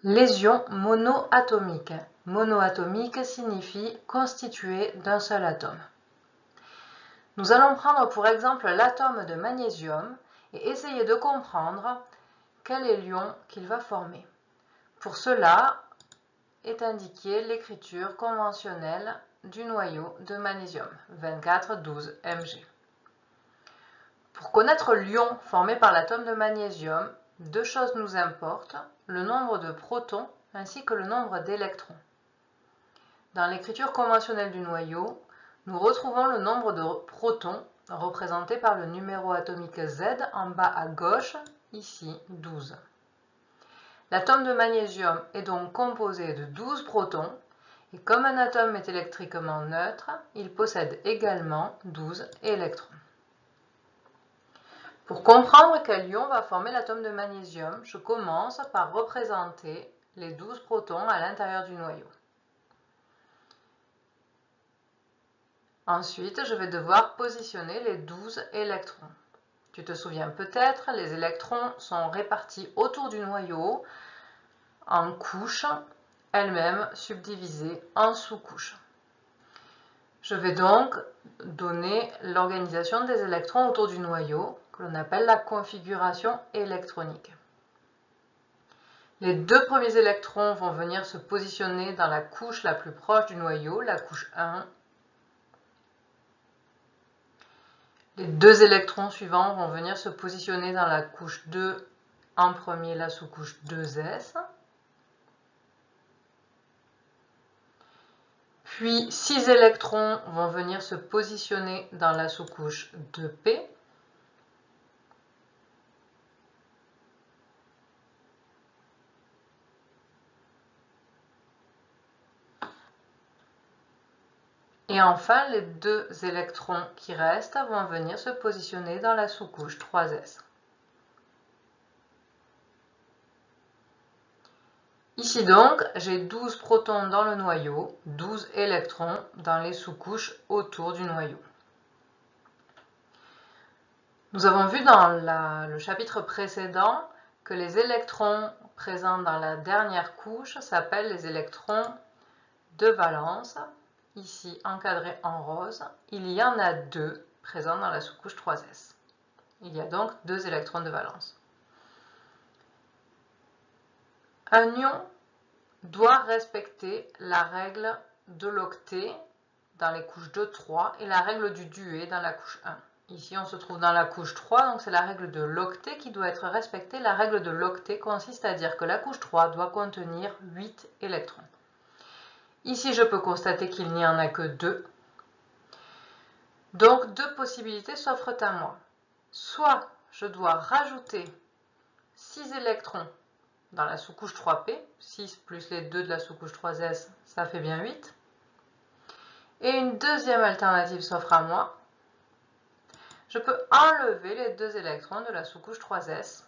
Les ions monoatomiques. Monoatomique signifie constitué d'un seul atome. Nous allons prendre pour exemple l'atome de magnésium et essayer de comprendre quel est l'ion qu'il va former. Pour cela est indiquée l'écriture conventionnelle du noyau de magnésium, 24,12 Mg. Pour connaître l'ion formé par l'atome de magnésium, deux choses nous importent, le nombre de protons ainsi que le nombre d'électrons. Dans l'écriture conventionnelle du noyau, nous retrouvons le nombre de protons représenté par le numéro atomique Z en bas à gauche, ici 12. L'atome de magnésium est donc composé de 12 protons et comme un atome est électriquement neutre, il possède également 12 électrons. Pour comprendre quel ion va former l'atome de magnésium, je commence par représenter les 12 protons à l'intérieur du noyau. Ensuite, je vais devoir positionner les 12 électrons. Tu te souviens peut-être, les électrons sont répartis autour du noyau en couches, elles-mêmes subdivisées en sous-couches. Je vais donc donner l'organisation des électrons autour du noyau, que l'on appelle la configuration électronique. Les deux premiers électrons vont venir se positionner dans la couche la plus proche du noyau, la couche 1. Les deux électrons suivants vont venir se positionner dans la couche 2, en premier la sous-couche 2s. Puis 6 électrons vont venir se positionner dans la sous-couche 2p. Et enfin, les deux électrons qui restent vont venir se positionner dans la sous-couche 3s. Ici donc, j'ai 12 protons dans le noyau, 12 électrons dans les sous-couches autour du noyau. Nous avons vu dans le chapitre précédent que les électrons présents dans la dernière couche s'appellent les électrons de valence, ici encadrés en rose. Il y en a deux présents dans la sous-couche 3s. Il y a donc deux électrons de valence. Un ion doit respecter la règle de l'octet dans les couches 2, 3 et la règle du duet dans la couche 1. Ici, on se trouve dans la couche 3, donc c'est la règle de l'octet qui doit être respectée. La règle de l'octet consiste à dire que la couche 3 doit contenir 8 électrons. Ici, je peux constater qu'il n'y en a que 2. Donc, deux possibilités s'offrent à moi. Soit je dois rajouter 6 électrons dans la sous-couche 3p, 6 plus les 2 de la sous-couche 3s, ça fait bien 8. Et une deuxième alternative s'offre à moi. Je peux enlever les 2 électrons de la sous-couche 3s.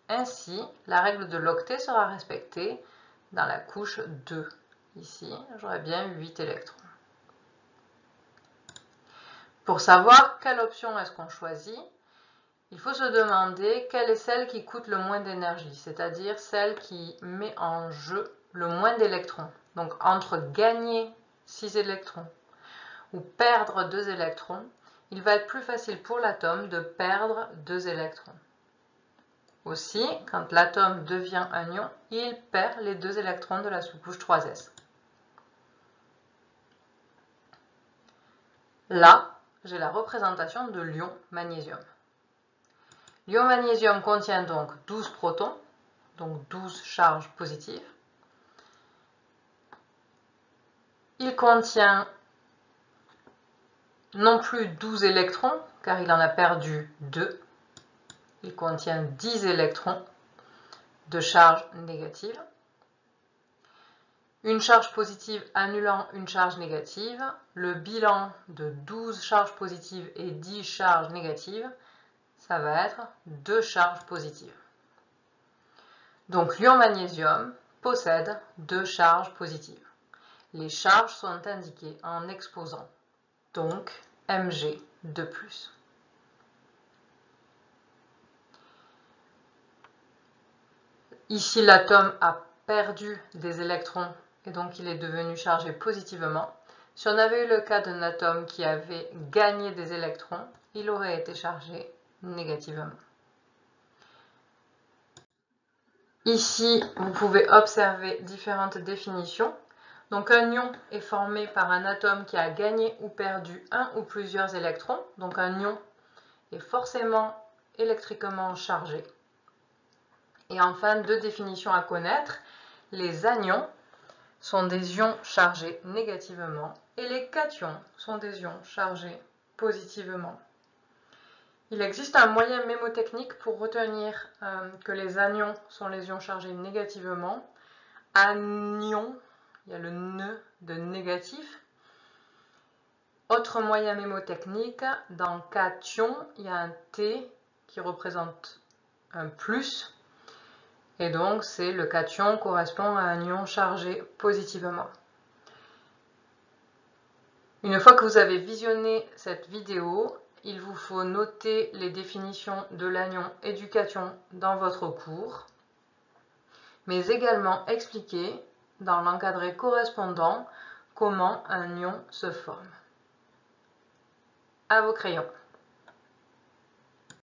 Ainsi, la règle de l'octet sera respectée dans la couche 2. Ici, j'aurai bien 8 électrons. Pour savoir quelle option est-ce qu'on choisit, il faut se demander quelle est celle qui coûte le moins d'énergie, c'est-à-dire celle qui met en jeu le moins d'électrons. Donc entre gagner 6 électrons ou perdre 2 électrons, il va être plus facile pour l'atome de perdre 2 électrons. Aussi, quand l'atome devient un ion, il perd les 2 électrons de la sous-couche 3s. Là, j'ai la représentation de l'ion magnésium. L'ion magnésium contient donc 12 protons, donc 12 charges positives. Il contient non plus 12 électrons, car il en a perdu 2. Il contient 10 électrons de charge négative. Une charge positive annulant une charge négative. Le bilan de 12 charges positives et 10 charges négatives, ça va être 2 charges positives. Donc l'ion magnésium possède 2 charges positives. Les charges sont indiquées en exposant, donc Mg de plus. Ici l'atome a perdu des électrons et donc il est devenu chargé positivement. Si on avait eu le cas d'un atome qui avait gagné des électrons, il aurait été chargé négativement. Ici, vous pouvez observer différentes définitions. Donc un ion est formé par un atome qui a gagné ou perdu un ou plusieurs électrons. Donc un ion est forcément électriquement chargé. Et enfin, deux définitions à connaître. Les anions sont des ions chargés négativement et les cations sont des ions chargés positivement. Il existe un moyen mémotechnique pour retenir que les anions sont les ions chargés négativement. Anion, il y a le ne de négatif. Autre moyen mémotechnique, dans cation, il y a un T qui représente un plus. Et donc, c'est le cation correspond à un ion chargé positivement. Une fois que vous avez visionné cette vidéo, il vous faut noter les définitions de l'anion et du cation dans votre cours, mais également expliquer dans l'encadré correspondant comment un ion se forme. À vos crayons.